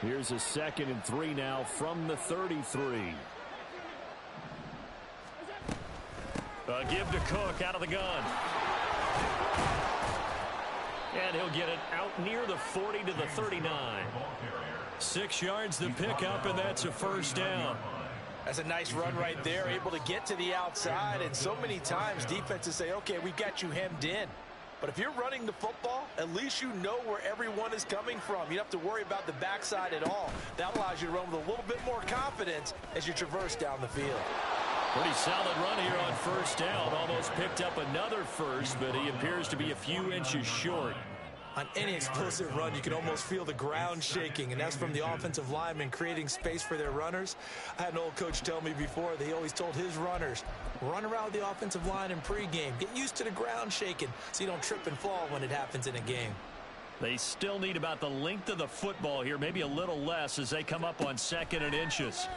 Here's a 2nd and 3 now from the 33. Give to Cook out of the gun. And he'll get it out near the 40 to the 39. 6 yards the pickup, and that's a first down. That's a nice run right there, able to get to the outside. And so many times defenses say, okay, we've got you hemmed in. But if you're running the football, at least you know where everyone is coming from. You don't have to worry about the backside at all. That allows you to run with a little bit more confidence as you traverse down the field. Pretty solid run here on first down. Almost picked up another first, but he appears to be a few inches short. On any explosive run, you can almost feel the ground shaking, and that's from the offensive linemen creating space for their runners. I had an old coach tell me before, he always told his runners, run around the offensive line in pregame. Get used to the ground shaking so you don't trip and fall when it happens in a game. They still need about the length of the football here, maybe a little less as they come up on 2nd and inches.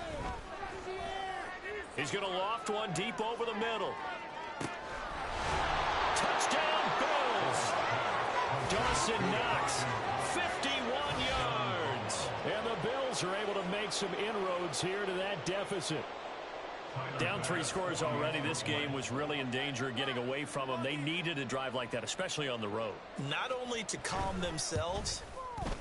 He's going to loft one deep over the middle. Touchdown, Bills! Dawson Knox, 51 yards. And the Bills are able to make some inroads here to that deficit. Down 3 scores already. This game was really in danger of getting away from them. They needed a drive like that, especially on the road. Not only to calm themselves,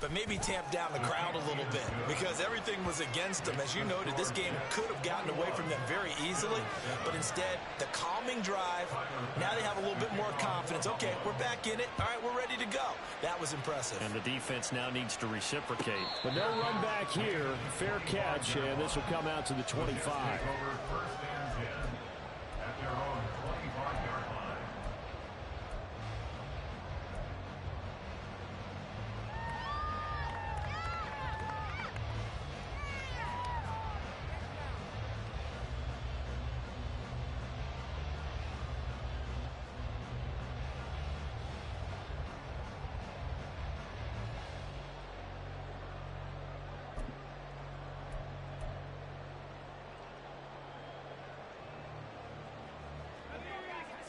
but maybe tamp down the crowd a little bit because everything was against them. As you noted, this game could have gotten away from them very easily, but instead, the calming drive, now they have a little bit more confidence. Okay, we're back in it. All right, we're ready to go. That was impressive. And the defense now needs to reciprocate. But no run back here. Fair catch, and this will come out to the 25.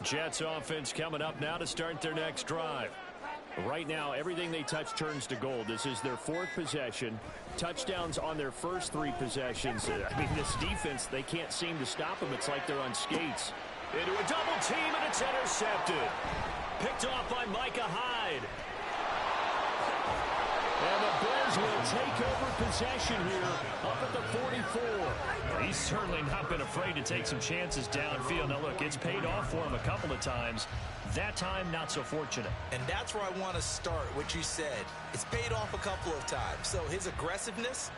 Jets offense coming up now to start their next drive. Right now, everything they touch turns to gold. This is their 4th possession. Touchdowns on their first 3 possessions. I mean, this defense, they can't seem to stop them. It's like they're on skates. Into a double team, and it's intercepted. Picked off by Micah Hyde. And the Bills will take over possession here up at the 44. He's certainly not been afraid to take some chances downfield. Now, look, it's paid off for him a couple of times. That time, not so fortunate. And that's where I want to start, what you said. It's paid off a couple of times. So his aggressiveness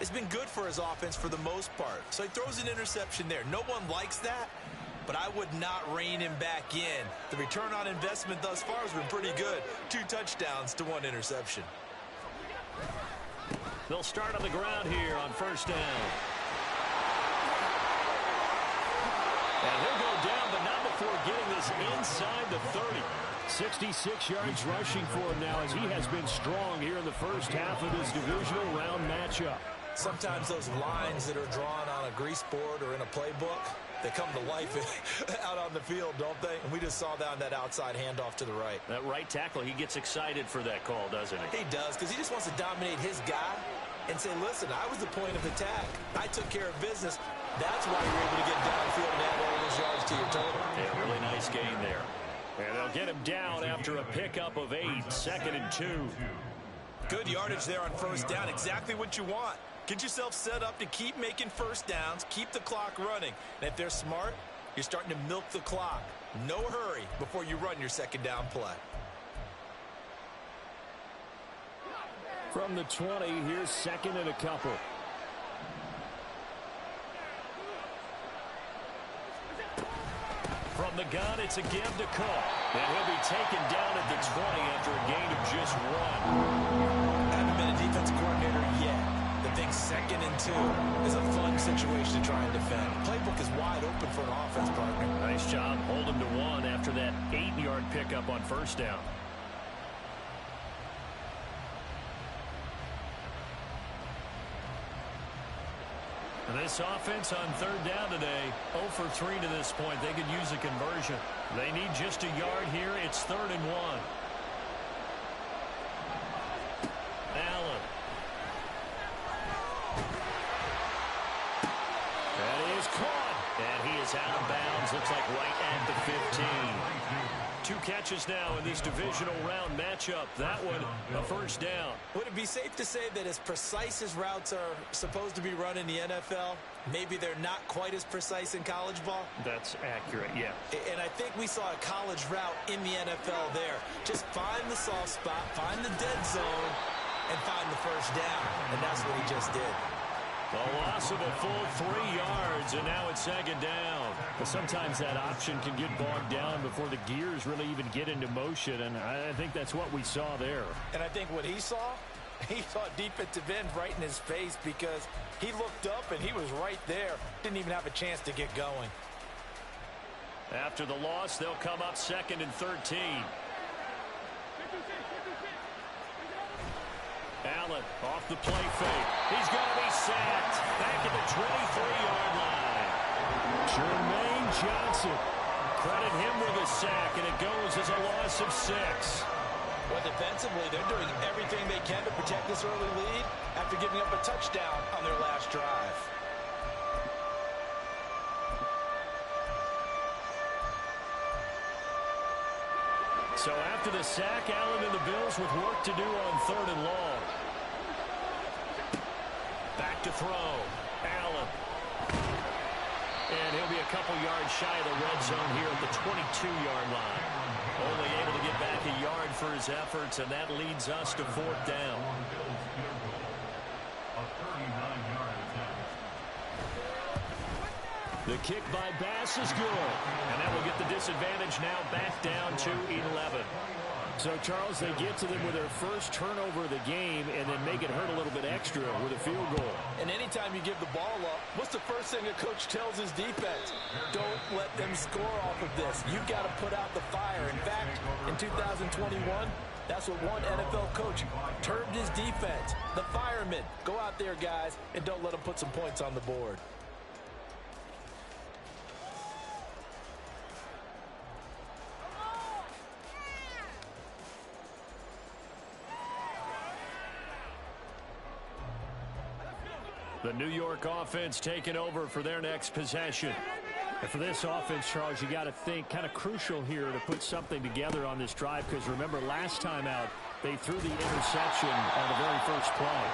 has been good for his offense for the most part. So he throws an interception there. No one likes that, but I would not rein him back in. The return on investment thus far has been pretty good. 2 touchdowns to 1 interception. They'll start on the ground here on first down. And he'll go down, but not before getting this inside the 30. 66 yards rushing for him now as he has been strong here in the first half of this divisional round matchup. Sometimes those lines that are drawn on a grease board or in a playbook, they come to life out on the field, don't they? And we just saw that on that outside handoff to the right. That right tackle, he gets excited for that call, doesn't he? He does, because he just wants to dominate his guy and say, listen, I was the point of attack. I took care of business. That's why you're able to get downfield and add all those yards to your total. Yeah, really nice gain there. And they'll get him down after a pickup of 8, 2nd and 2. Good yardage there on first down, exactly what you want. Get yourself set up to keep making first downs, keep the clock running. And if they're smart, you're starting to milk the clock. No hurry before you run your second down play. From the 20, here's 2nd and a couple. From the gun, it's a give to Cook. And he'll be taken down at the 20 after a gain of just 1. Haven't been a defensive coordinator yet. The big 2nd and 2 is a fun situation to try and defend. Playbook is wide open for an offense partner. Nice job holding to 1 after that 8-yard pickup on first down. And this offense on third down today, 0 for 3 to this point. They could use a conversion. They need just a yard here. It's 3rd and 1. Allen. Downs looks like right at the 15. 2 catches now in this divisional round matchup. That one, a first down. Would it be safe to say that as precise as routes are supposed to be run in the NFL, maybe they're not quite as precise in college ball? That's accurate, yeah. And I think we saw a college route in the NFL there. Just find the soft spot, find the dead zone, and find the first down. And that's what he just did. A loss of a full 3 yards, and now it's second down. But sometimes that option can get bogged down before the gears really even get into motion, and I think that's what we saw there. And I think what he saw defensive end right in his face, because he looked up and he was right there. Didn't even have a chance to get going. After the loss, they'll come up 2nd and 13. Allen off the play fake. He's going to be sacked back at the 23-yard line. Jermaine Johnson. Credit him with a sack, and it goes as a loss of 6. Well, defensively, they're doing everything they can to protect this early lead after giving up a touchdown on their last drive. So after the sack, Allen and the Bills with work to do on 3rd and long. Back to throw. Allen. And he'll be a couple yards shy of the red zone here at the 22-yard line. Only able to get back a yard for his efforts, and that leads us to 4th down. The kick by Bass is good. And that will get the disadvantage now back down to 11. So, Charles, they get to them with their first turnover of the game and then make it hurt a little bit extra with a field goal. And anytime you give the ball up, what's the first thing a coach tells his defense? Don't let them score off of this. You've got to put out the fire. In fact, in 2021, that's what one NFL coach termed his defense. The firemen. Go out there, guys, and don't let them put some points on the board. The New York offense taking over for their next possession. And for this offense, Charles, you got to think kind of crucial here to put something together on this drive, because remember last time out they threw the interception on the very first play.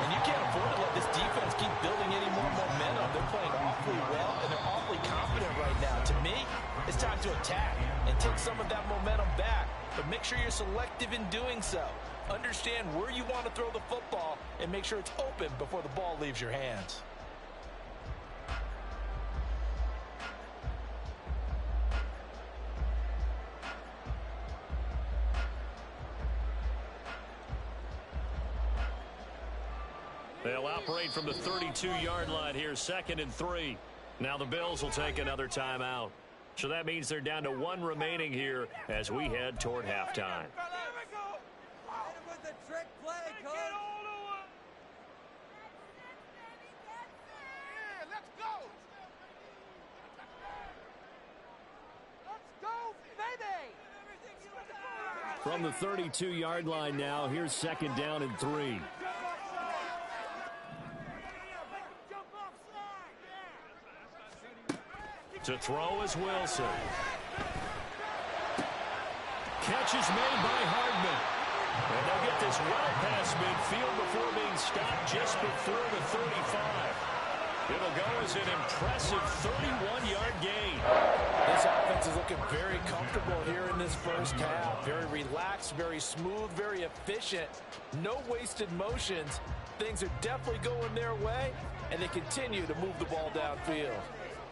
And you can't afford to let this defense keep building any more momentum. They're playing awfully well, and they're awfully confident right now. To me, it's time to attack and take some of that momentum back, but make sure you're selective in doing so. Understand where you want to throw the football and make sure it's open before the ball leaves your hands. They'll operate from the 32-yard line here, 2nd and 3. Now the Bills will take another timeout. So that means they're down to 1 remaining here as we head toward halftime. From the 32-yard line now, here's 2nd down and 3. To throw is Wilson. Catch is made by Hardman. And they'll get this well past midfield before being stopped just before the 35. It'll go as an impressive 31-yard gain. This offense is looking very comfortable here in this first half. Very relaxed, very smooth, very efficient. No wasted motions. Things are definitely going their way, and they continue to move the ball downfield.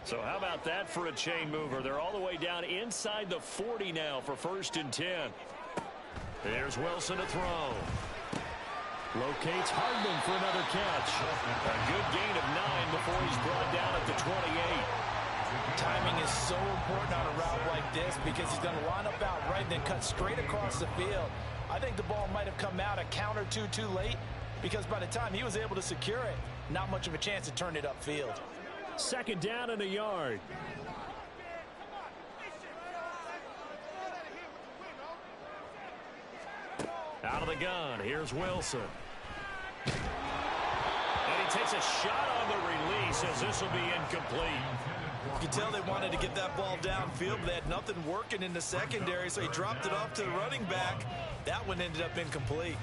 So how about that for a chain mover? They're all the way down inside the 40 now for 1st and 10. Here's Wilson to throw. Locates Hardman for another catch. A good gain of 9 before he's brought down at the 28. Timing is so important on a route like this because he's going to line up out right and then cut straight across the field. I think the ball might have come out a count or two too late because by the time he was able to secure it, not much of a chance to turn it upfield. 2nd down and a yard. Out of the gun, here's Wilson. And he takes a shot on the release. he says this will be incomplete. You can tell they wanted to get that ball downfield, but they had nothing working in the secondary, so he dropped it off to the running back. That one ended up incomplete.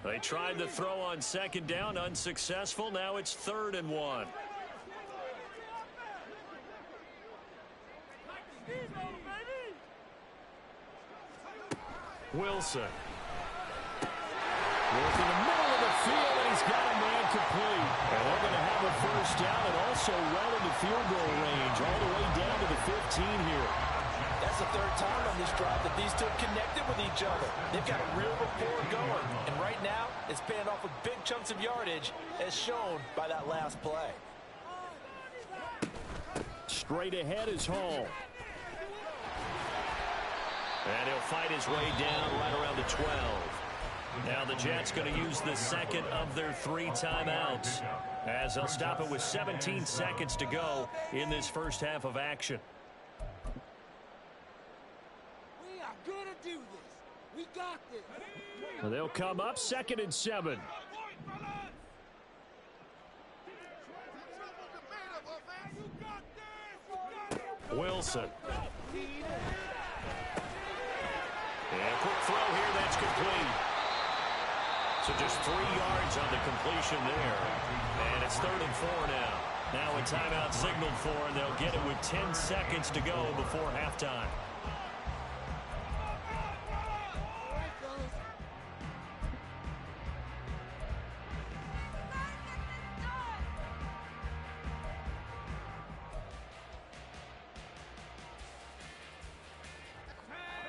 They tried the throw on second down, unsuccessful. Now it's 3rd and 1. Wilson. Working the middle of the field, and he's got a man complete. And they're going to have a first down and also well into field goal range, all the way down to the 15 here. That's the 3rd time on this drive that these two have connected with each other. They've got a real rapport going. And right now, it's paying off with big chunks of yardage, as shown by that last play. Straight ahead is Hall. And he'll fight his way down right around the 12. Now the Jets going to use the second of their 3 timeouts, as they'll stop it with 17 seconds to go in this first half of action. We are going to do this. We got this. Well, they'll come up 2nd and 7. Wilson. And quick throw here, that's complete. So just 3 yards on the completion there. And it's 3rd and 4 now. Now a timeout signaled for, and they'll get it with 10 seconds to go before halftime.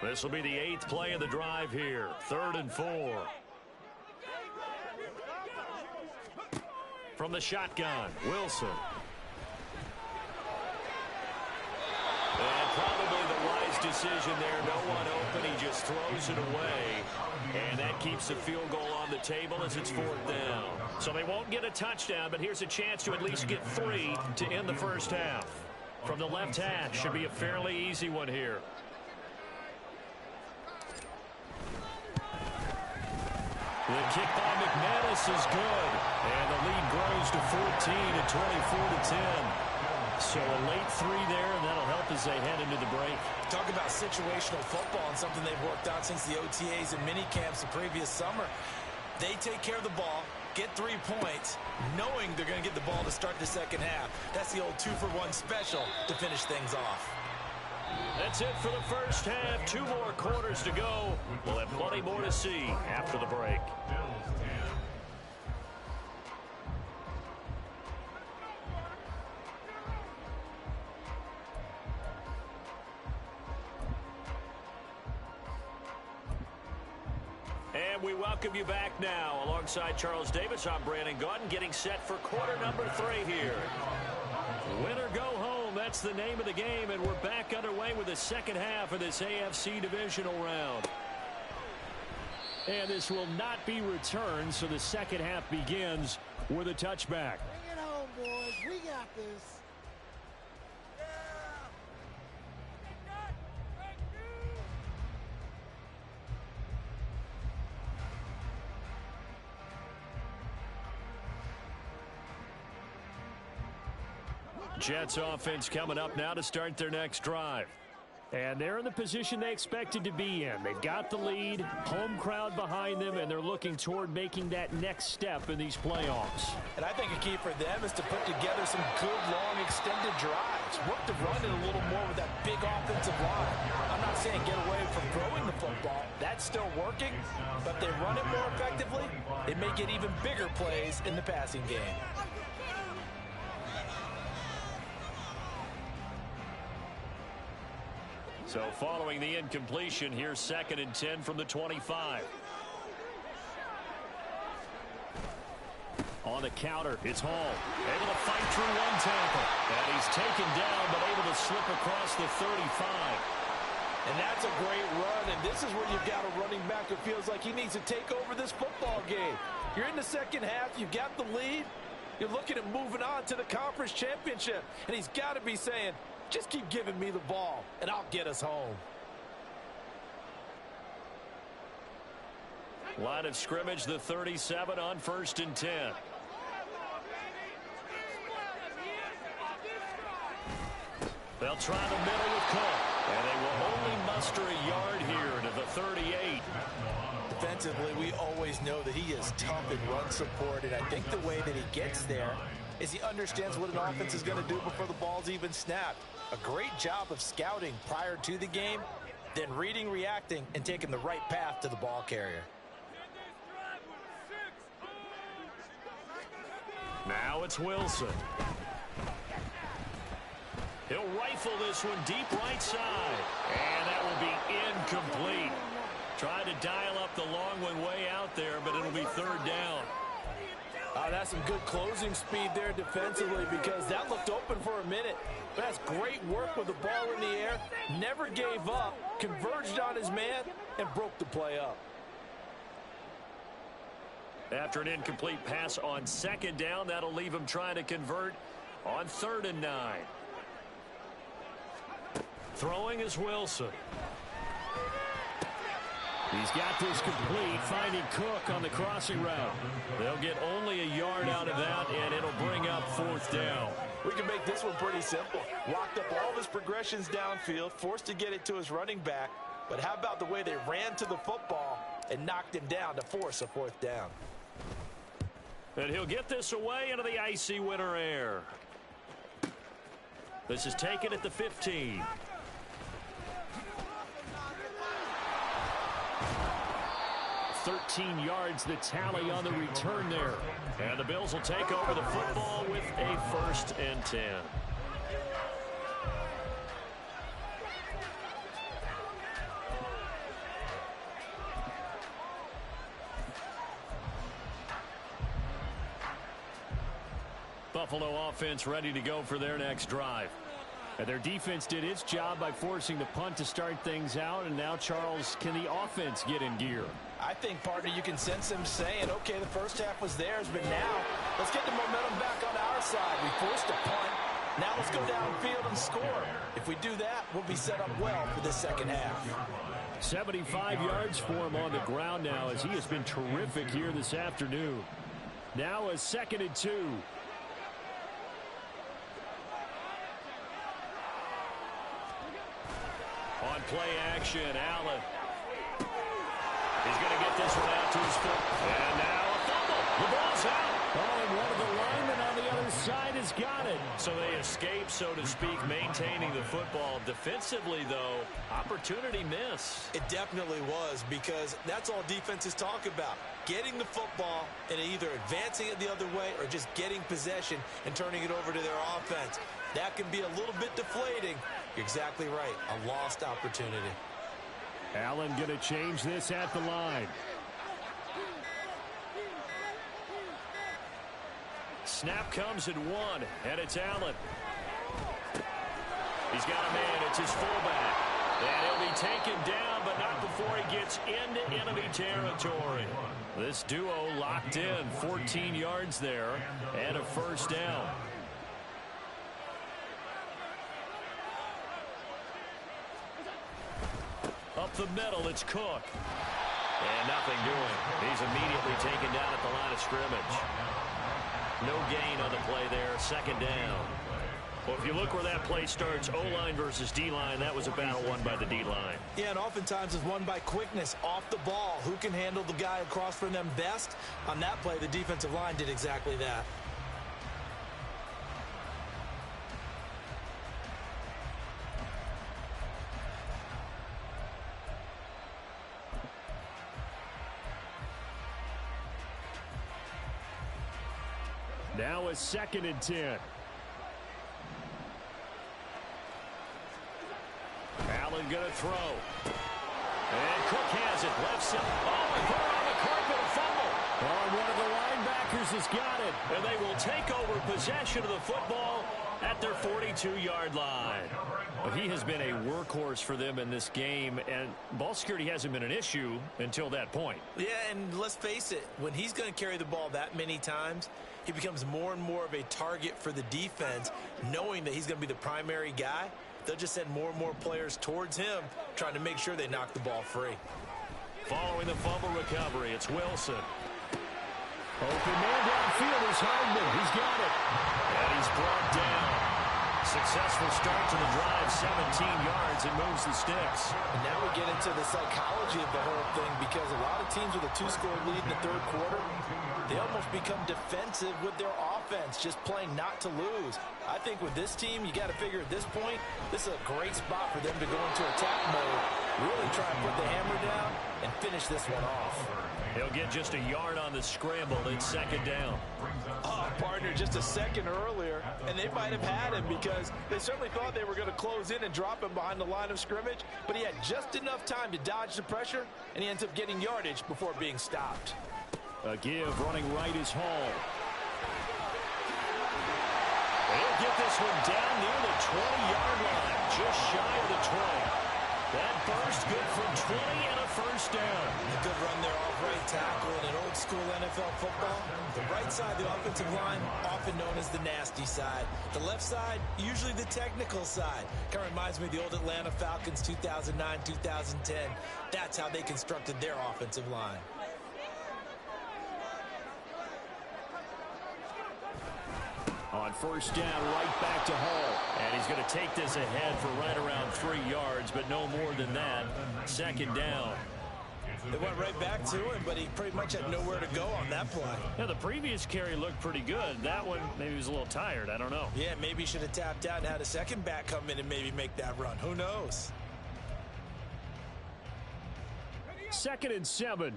This will be the 8th play of the drive here. 3rd and 4. From the shotgun, Wilson. And probably the wise decision there. No one open. He just throws it away. And that keeps the field goal on the table as it's 4th down. So they won't get a touchdown, but here's a chance to at least get 3 to end the first half. From the left hash, should be a fairly easy one here. The kick by McManus is good. And the lead grows to 14 at 24-10. So a late 3 there, and that'll help as they head into the break. Talk about situational football and something they've worked on since the OTAs and mini camps the previous summer. They take care of the ball, get 3 points, knowing they're going to get the ball to start the second half. That's the old 2-for-1 special to finish things off. That's it for the first half. 2 more quarters to go. We'll have plenty more to see after the break. And we welcome you back now. Alongside Charles Davis, I'm Brandon Gaudin, getting set for quarter number 3 here. Win or go home, that's the name of the game, and we're back underway with the second half of this AFC divisional round. And this will not be returned, so the second half begins with a touchback. Bring it home, boys. We got this. Jets offense coming up now to start their next drive. And they're in the position they expected to be in. They've got the lead, home crowd behind them, and they're looking toward making that next step in these playoffs. And I think a key for them is to put together some good, long, extended drives. Work the run it a little more with that big offensive line. I'm not saying get away from throwing the football. That's still working. But they run it more effectively, it may get even bigger plays in the passing game. So following the incompletion, here's 2nd and 10 from the 25. On the counter, it's Hall. Able to fight through 1 tackle. And he's taken down, but able to slip across the 35. And that's a great run, and this is where you've got a running back who feels like he needs to take over this football game. You're in the second half, you've got the lead. You're looking at moving on to the conference championship, and he's got to be saying, just keep giving me the ball, and I'll get us home. Line of scrimmage, the 37 on 1st and 10. They'll try the middle with Cook. And they will only muster a yard here to the 38. Defensively, we always know that he is tough in run support, and I think the way that he gets there is he understands what an offense is going to do before the ball's even snapped. A great job of scouting prior to the game, then reading, reacting, and taking the right path to the ball carrier. Now it's Wilson. He'll rifle this one deep right side. And that will be incomplete. Tried to dial up the long one way out there, but it'll be 3rd down. That's some good closing speed there defensively, because that looked open for a minute. But that's great work with the ball in the air. Never gave up, converged on his man, and broke the play up. After an incomplete pass on 2nd down, that'll leave him trying to convert on 3rd and 9. Throwing is Wilson. He's got this complete, finding Cook on the crossing route. They'll get only a yard out of that, and it'll bring up 4th down. We can make this one pretty simple. Locked up all of his progressions downfield, forced to get it to his running back. But how about the way they ran to the football and knocked him down to force a 4th down? And he'll get this away into the icy winter air. This is taken at the 15. $13 yards the tally on the return there. And the Bills will take over the football with a 1st and 10. Buffalo offense ready to go for their next drive. And their defense did its job by forcing the punt to start things out. And now, Charles, can the offense get in gear? I think, partner, you can sense him saying, okay, the first half was theirs, but now let's get the momentum back on our side. We forced a punt. Now let's go downfield and score. If we do that, we'll be set up well for the second half. 75 yards for him on the ground now, as he has been terrific here this afternoon. Now a 2nd and 2. On play action, Allen. He's going to get this one out to his foot. And now a fumble. The ball's out. Oh, and one of the linemen on the other side has got it. So they escape, so to speak, maintaining the football. Defensively, though, opportunity miss. It definitely was, because that's all defenses talk about. Getting the football and either advancing it the other way or just getting possession and turning it over to their offense. That can be a little bit deflating. You're exactly right. A lost opportunity. Allen going to change this at the line. Snap comes at 1, and it's Allen. He's got a man. It's his fullback. And he'll be taken down, but not before he gets into enemy territory. This duo locked in. 14 yards there and a 1st down. Up the middle, it's Cook. And nothing doing. He's immediately taken down at the line of scrimmage. No gain on the play there. 2nd down. Well, if you look where that play starts, O-line versus D-line, that was a battle won by the D-line. Yeah, and oftentimes it's won by quickness off the ball. Who can handle the guy across from them best? On that play, the defensive line did exactly that. Now a 2nd and 10. Allen going to throw. And Cook has it. Left side. Oh, and put it on the carpet. A fumble. Oh, one of the linebackers has got it. And they will take over possession of the football at their 42-yard line. Well, he has been a workhorse for them in this game, and ball security hasn't been an issue until that point. Yeah, and let's face it, when he's going to carry the ball that many times, he becomes more and more of a target for the defense, knowing that he's going to be the primary guy. They'll just send more and more players towards him, trying to make sure they knock the ball free. Following the fumble recovery, it's Wilson. Open man downfield is Hardman. He's got it. And he's brought down. Successful start to the drive, 17 yards, and moves the sticks. And now we get into the psychology of the whole thing, because a lot of teams with a 2-score lead in the third quarter, they almost become defensive with their offense, just playing not to lose. I think with this team, you got to figure at this point, this is a great spot for them to go into attack mode, really try and put the hammer down and finish this one off. He'll get just a yard on the scramble. It's second down. Oh, partner, just a second earlier, and they might have had him because they certainly thought they were going to close in and drop him behind the line of scrimmage, but he had just enough time to dodge the pressure, and he ends up getting yardage before being stopped. A give running right is Hall. He'll get this one down near the 20-yard line, just shy of the 20. That burst good for 20 and a first down. A good run there off right tackle in an old-school NFL football. The right side of the offensive line, often known as the nasty side. The left side, usually the technical side. Kind of reminds me of the old Atlanta Falcons 2009-2010. That's how they constructed their offensive line. On first down, right back to Hall. And he's going to take this ahead for right around 3 yards, but no more than that. Second down. They went right back to him, but he pretty much had nowhere to go on that play. Yeah, the previous carry looked pretty good. That one, maybe he was a little tired. I don't know. Yeah, maybe he should have tapped out and had a second back come in and maybe make that run. Who knows? 2nd and 7.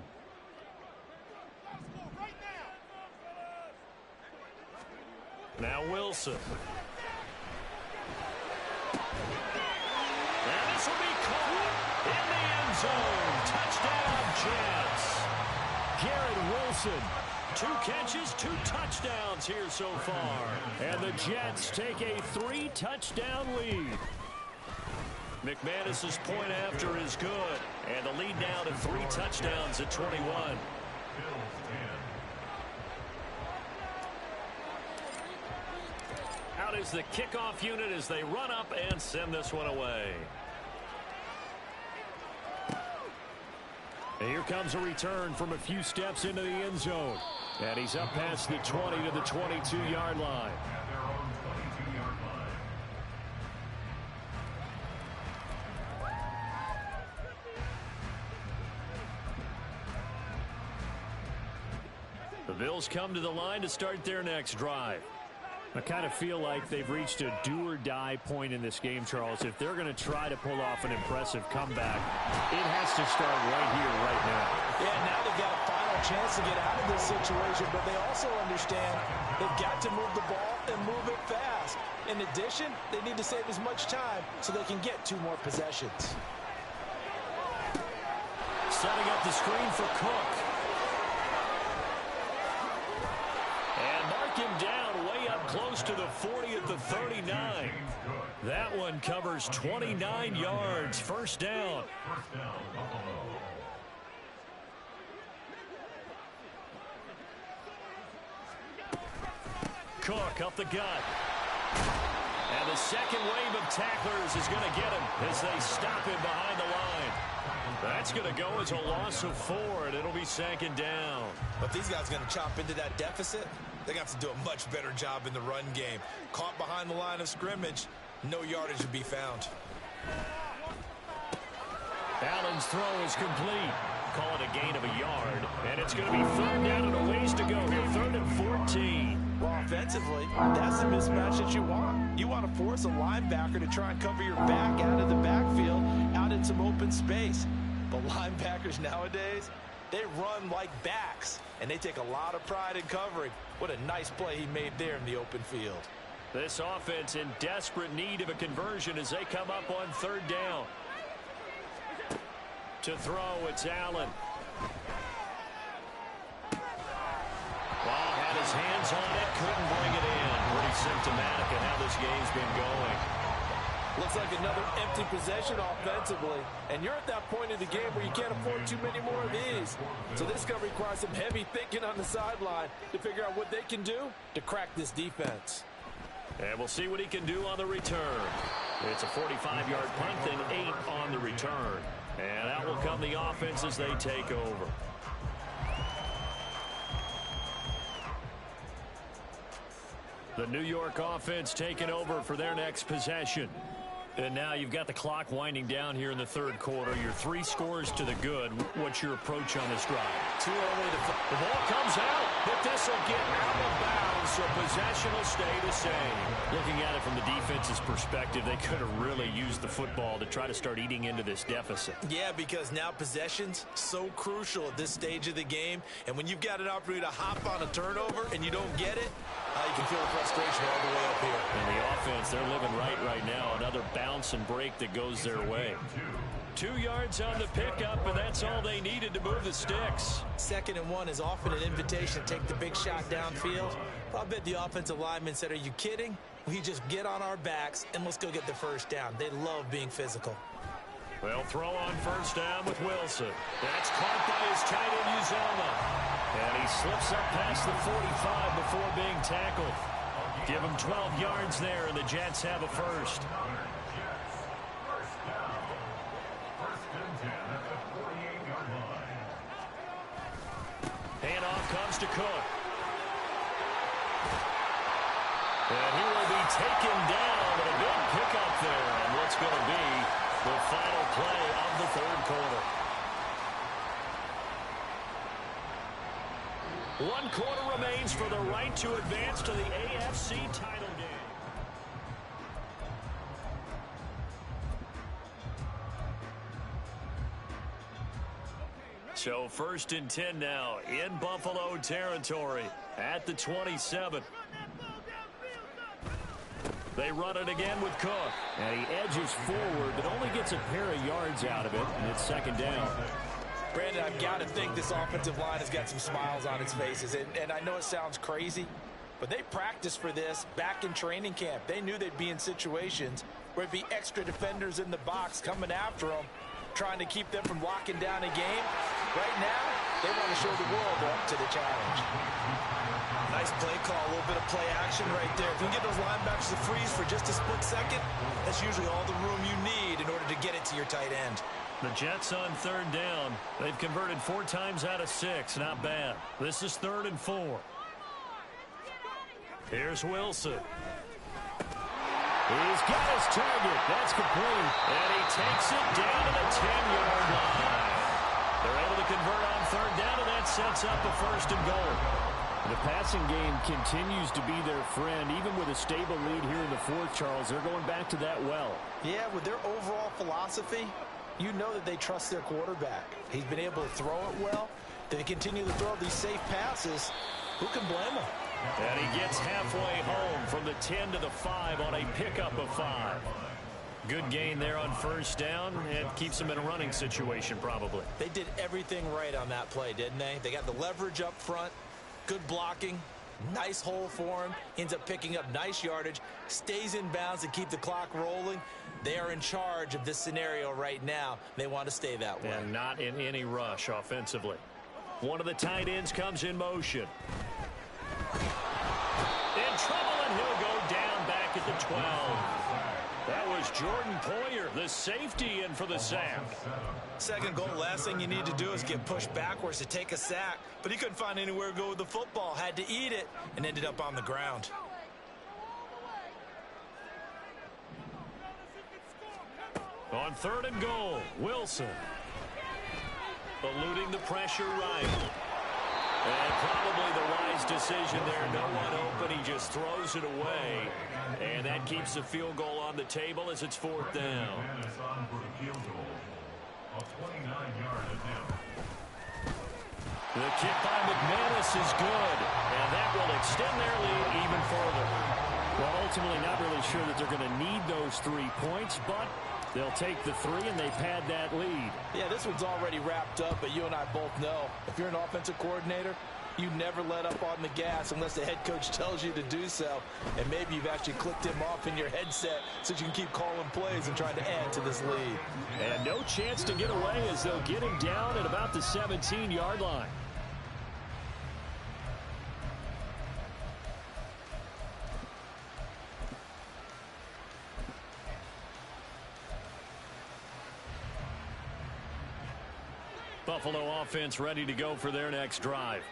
Now Wilson. And this will be caught in the end zone. Touchdown, Jets. Garrett Wilson. 2 catches, 2 touchdowns here so far. And the Jets take a 3-touchdown lead. McManus's point after is good. And the lead now to 3 touchdowns at 21. Out is the kickoff unit as they run up and send this one away. And here comes a return from a few steps into the end zone. And he's up past the 20 to the 22-yard line. The Bills come to the line to start their next drive. I kind of feel like they've reached a do-or-die point in this game, Charles. If they're going to try to pull off an impressive comeback, it has to start right here, right now. Yeah, now they've got a final chance to get out of this situation, but they also understand they've got to move the ball and move it fast. In addition, they need to save as much time so they can get 2 more possessions. Setting up the screen for Cook. And mark him down way up close to the 40 at the 39. That one covers 29 yards. First down. Cook up the gut. And the second wave of tacklers is going to get him as they stop him behind the line. That's going to go as a loss of 4, and it'll be second down. But these guys are going to chop into that deficit. They're going to have to do a much better job in the run game. Caught behind the line of scrimmage, no yardage to be found. Allen's throw is complete. Call it a gain of a yard, and it's going to be 3rd down and a ways to go here. 3rd and 14. Well, offensively, that's the mismatch that you want. You want to force a linebacker to try and cover your back out of the backfield, out in some open space. But linebackers nowadays, they run like backs, and they take a lot of pride in covering. What a nice play he made there in the open field. This offense in desperate need of a conversion as they come up on 3rd down. To throw, it's Allen. Ball had his hands on it, couldn't bring it in. Pretty symptomatic of how this game's been going. Looks like another empty possession offensively. And you're at that point in the game where you can't afford too many more of these. So this is going to require some heavy thinking on the sideline to figure out what they can do to crack this defense. And we'll see what he can do on the return. It's a 45-yard punt and 8 on the return. And out will come the offense as they take over. The New York offense taking over for their next possession. And now you've got the clock winding down here in the third quarter. Your 3 scores to the good. What's your approach on this drive? Too early to... The ball comes out, but this will get out of bounds, so possession will stay the same. Looking at it from the defense's perspective, they could have really used the football to try to start eating into this deficit. Yeah, because now possession's so crucial at this stage of the game. And when you've got an opportunity to hop on a turnover and you don't get it, you can feel the frustration all the way up here. And the offense, they're living right now. Another bounce and break that goes their way. 2 yards on the pickup, and that's all they needed to move the sticks. 2nd and 1 is often an invitation to take the big shot downfield. But I bet the offensive lineman said, are you kidding? We just get on our backs and let's go get the first down. They love being physical. They'll throw on first down with Wilson. That's caught by his tight end, Uzomah. And he slips up past the 45 before being tackled. Give him 12 yards there, and the Jets have a first. Handoff comes to Cook. And he will be taken down, but a big pickup there on what's going to be the final play of the third quarter. 1 quarter remains for the right to advance to the AFC title game. So 1st and 10 now in Buffalo territory at the 27. They run it again with Cook. And he edges forward, but only gets a pair of yards out of it, and it's 2nd down. Brandon, I've got to think this offensive line has got some smiles on its faces. And I know it sounds crazy, but they practiced for this back in training camp. They knew they'd be in situations where it'd be extra defenders in the box coming after them, trying to keep them from locking down a game. Right now, they want to show the world they're up to the challenge. Nice play call, a little bit of play action right there. If you can get those linebackers to freeze for just a split second, that's usually all the room you need in order to get it to your tight end. The Jets on 3rd down. They've converted 4 times out of 6. Not bad. This is 3rd and 4. Here's Wilson. He's got his target. That's complete. And he takes it down to the 10-yard line. They're able to convert on 3rd down, and that sets up a 1st and goal. The passing game continues to be their friend. Even with a stable lead here in the 4th, Charles, they're going back to that well. Yeah, with their overall philosophy, you know that they trust their quarterback. He's been able to throw it well. They continue to throw these safe passes. Who can blame them? And he gets halfway home from the 10 to the 5 on a pickup of 5. Good gain there on 1st down, and keeps them in a running situation probably. They did everything right on that play, didn't they? They got the leverage up front, good blocking, nice hole for him, ends up picking up nice yardage, stays in bounds to keep the clock rolling. They are in charge of this scenario right now. They want to stay that way. And not in any rush offensively. One of the tight ends comes in motion. In trouble, and he'll go down back at the 12. That was Jordan Poyer, the safety, in for the sack. 2nd goal, last thing you need to do is get pushed backwards to take a sack. But he couldn't find anywhere to go with the football, had to eat it, and ended up on the ground. On 3rd and goal, Wilson. Eluding the pressure right. And probably the wise decision there. No one open. He just throws it away. And that keeps the field goal on the table as it's 4th down. The kick by McManus is good. And that will extend their lead even further. Well, ultimately not really sure that they're going to need those 3 points, but they'll take the 3 and they pad that lead. Yeah, this one's already wrapped up, but you and I both know if you're an offensive coordinator, you never let up on the gas unless the head coach tells you to do so. And maybe you've actually clicked him off in your headset so you can keep calling plays and trying to add to this lead. And no chance to get away as they'll get him down at about the 17-yard line. Buffalo offense ready to go for their next drive.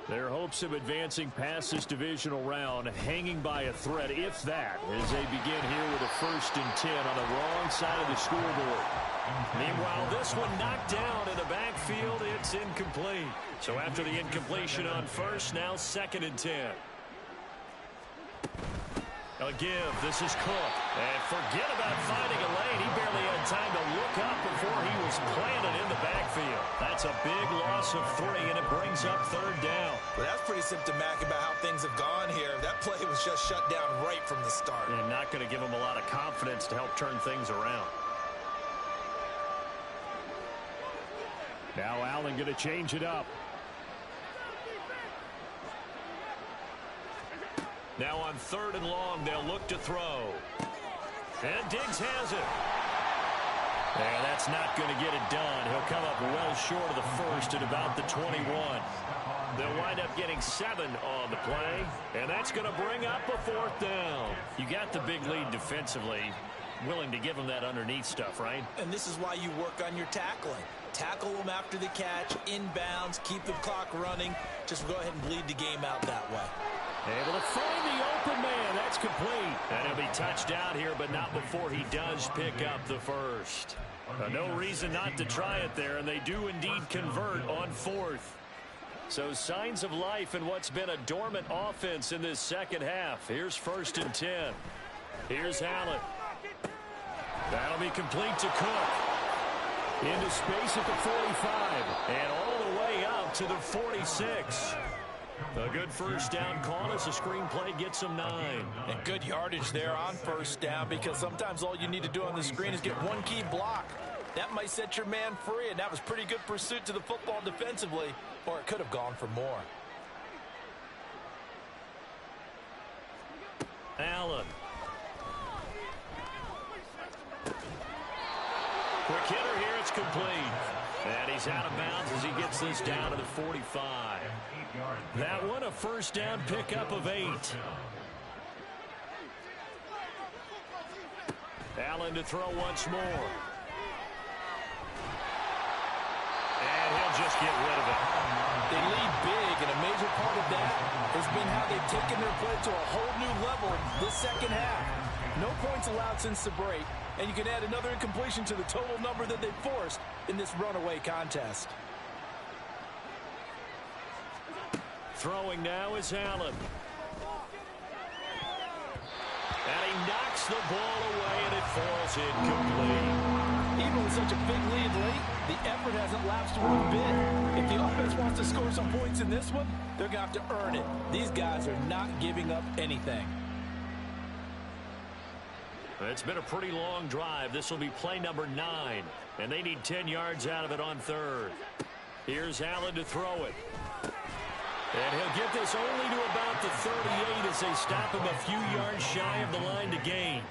Their hopes of advancing past this divisional round hanging by a thread, if that, as they begin here with a 1st and 10 on the wrong side of the scoreboard. Meanwhile, this one knocked down in the backfield. It's incomplete. So after the incompletion on 1st, now 2nd and 10. A give. This is Cook. And forget about finding a lane. He barely had time to look up before he was planted in the backfield. That's a big loss of 3, and it brings up 3rd down. Well, that's pretty symptomatic about how things have gone here. That play was just shut down right from the start. And not going to give him a lot of confidence to help turn things around. Now Allen going to change it up. Now on 3rd and long, they'll look to throw. And Diggs has it. And that's not going to get it done. He'll come up well short of the 1st at about the 21. They'll wind up getting 7 on the play. And that's going to bring up a 4th down. You got the big lead defensively. Willing to give them that underneath stuff, right? And this is why you work on your tackling. Tackle them after the catch, inbounds, keep the clock running. Just go ahead and bleed the game out that way. Able to find the open man. That's complete. And he'll be touched out here, but not before he does pick up the 1st. No reason not to try it there, and they do indeed convert on 4th. So signs of life in what's been a dormant offense in this 2nd half. Here's 1st and 10. Here's Allen. That'll be complete to Cook. Into space at the 45. And all the way out to the 46. A good 1st down call as the screenplay gets them 9. And good yardage there on 1st down, because sometimes all you need to do on the screen is get one key block. That might set your man free, and that was pretty good pursuit to the football defensively, or it could have gone for more. Allen. Quick hitter here, it's complete. And he's out of bounds as he gets this down to the 45. That one a 1st down pickup of 8. Allen to throw once more. And he'll just get rid of it. They lead big, and a major part of that has been how they've taken their play to a whole new level this 2nd half. No points allowed since the break, and you can add another incompletion to the total number that they forced in this runaway contest. Throwing now is Allen. And he knocks the ball away, and it falls incomplete. Even with such a big lead late, the effort hasn't lapsed one bit. If the offense wants to score some points in this one, they're going to have to earn it. These guys are not giving up anything. It's been a pretty long drive. This will be play number 9, and they need 10 yards out of it on 3rd. Here's Allen to throw it. And he'll get this only to about the 38 as they stop him a few yards shy of the line to gain.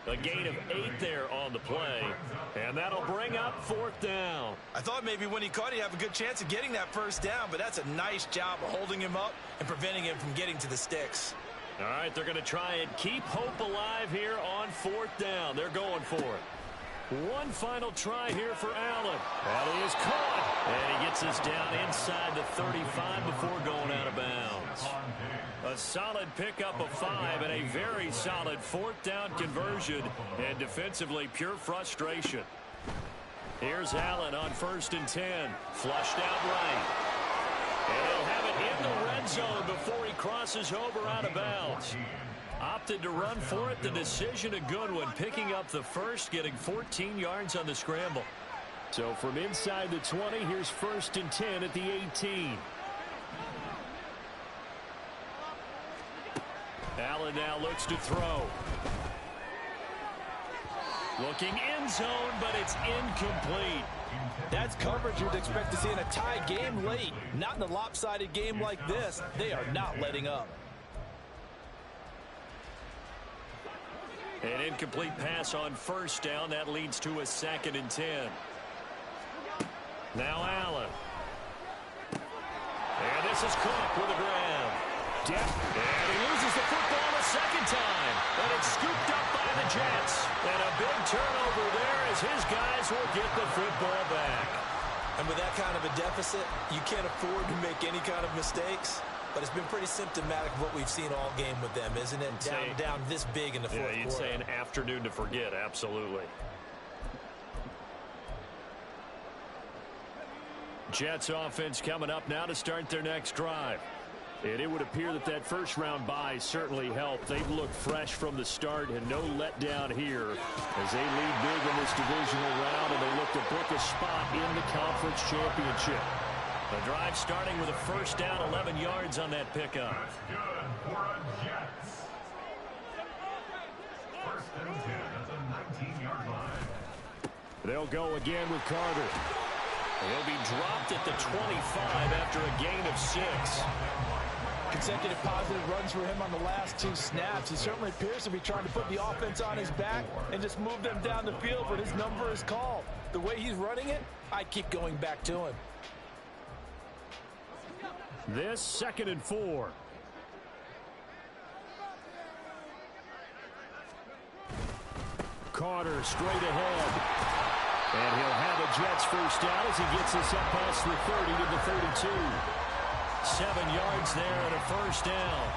A gain of 8 there on the play, and that'll bring up 4th down. I thought maybe when he caught it, he'd have a good chance of getting that 1st down, but that's a nice job of holding him up and preventing him from getting to the sticks. All right, they're going to try and keep hope alive here on 4th down. They're going for it. One final try here for Allen. And he is caught. And he gets this down inside the 35 before going out of bounds. A solid pickup of 5 and a very solid 4th down conversion. And defensively, pure frustration. Here's Allen on 1st and 10. Flushed out right. And he'll have it in the red zone before he crosses over out of bounds. Opted to run for it. The decision a good one. Picking up the 1st, getting 14 yards on the scramble. So from inside the 20, here's 1st and 10 at the 18. Allen now looks to throw. Looking end zone, but it's incomplete. That's coverage you'd expect to see in a tie game late. Not in a lopsided game like this. They are not letting up. An incomplete pass on 1st down. That leads to a 2nd and 10. Now Allen. And this is Cook with a grab. And he loses the football a 2nd time. And it's scooped up by the Jets. And a big turnover there as his guys will get the football back. And And with that kind of a deficit, you can't afford to make any kind of mistakes. But it's been pretty symptomatic of what we've seen all game with them, isn't it? Down this big in the fourth quarter. You'd say an afternoon to forget, absolutely. Jets offense coming up now to start their next drive. And it would appear that that first-round bye certainly helped. They've looked fresh from the start and no letdown here as they lead big in this divisional round, and they look to book a spot in the conference championship. The drive starting with a first down, 11 yards on that pickup. That's good for a Jets. First and 10 at the 19-yard line. They'll go again with Carter. He'll be dropped at the 25 after a gain of 6. Consecutive positive runs for him on the last 2 snaps. He certainly appears to be trying to put the offense on his back and just move them down the field, but his number is called. The way he's running it, I keep going back to him. This 2nd and 4. Carter straight ahead. And he'll have a Jets first down as he gets us up past the 30 to the 32. 7 yards there and a first down.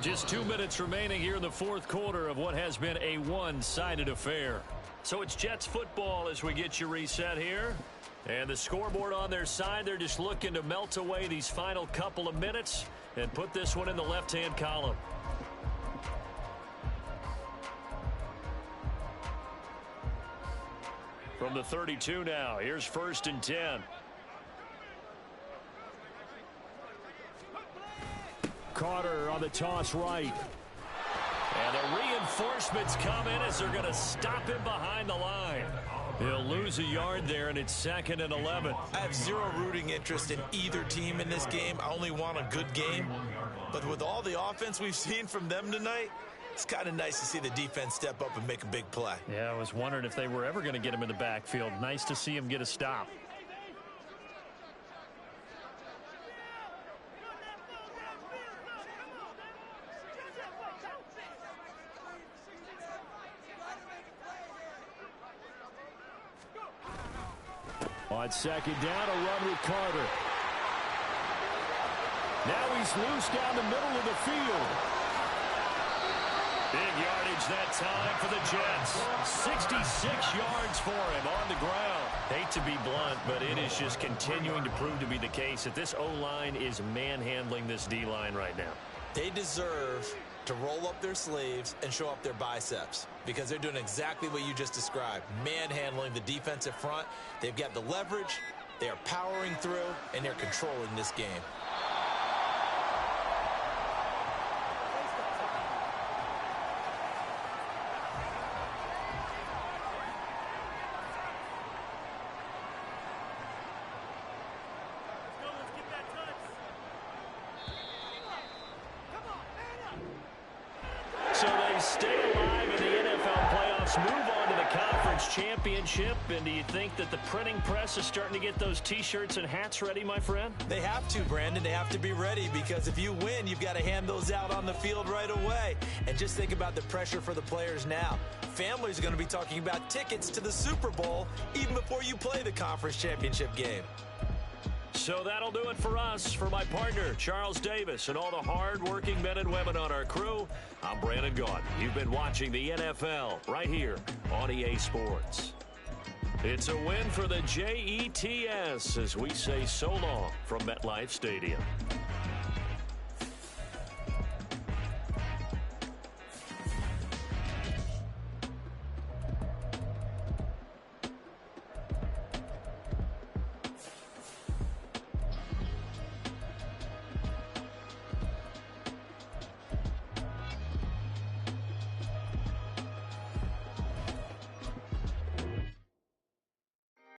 Just 2 minutes remaining here in the fourth quarter of what has been a one-sided affair. So it's Jets football as we get you reset here. And the scoreboard on their side, they're just looking to melt away these final couple of minutes and put this one in the left-hand column. From the 32 now, here's 1st and 10. Carter on the toss right. And the reinforcements come in as they're going to stop him behind the line. He'll lose a yard there, and it's 2nd and 11. I have zero rooting interest in either team in this game. I only want a good game. But with all the offense we've seen from them tonight, it's kind of nice to see the defense step up and make a big play. Yeah, I was wondering if they were ever going to get him in the backfield. Nice to see him get a stop. On 2nd down, a run with Carter. Now he's loose down the middle of the field. Big yardage that time for the Jets. 66 yards for him on the ground. Hate to be blunt, but it is just continuing to prove to be the case that this O-line is manhandling this D-line right now. They deserve to roll up their sleeves and show up their biceps because they're doing exactly what you just described, manhandling the defensive front. They've got the leverage, they are powering through, and they're controlling this game. Stay alive in the NFL playoffs, move on to the conference championship, and do you think that the printing press is starting to get those T-shirts and hats ready, my friend? They have to, Brandon. They have to be ready because if you win, you've got to hand those out on the field right away. And just think about the pressure for the players now. Families are going to be talking about tickets to the Super Bowl even before you play the conference championship game. So that'll do it for us. For my partner, Charles Davis, and all the hard-working men and women on our crew, I'm Brandon Gaudin. You've been watching the NFL right here on EA Sports. It's a win for the Jets as we say so long from MetLife Stadium.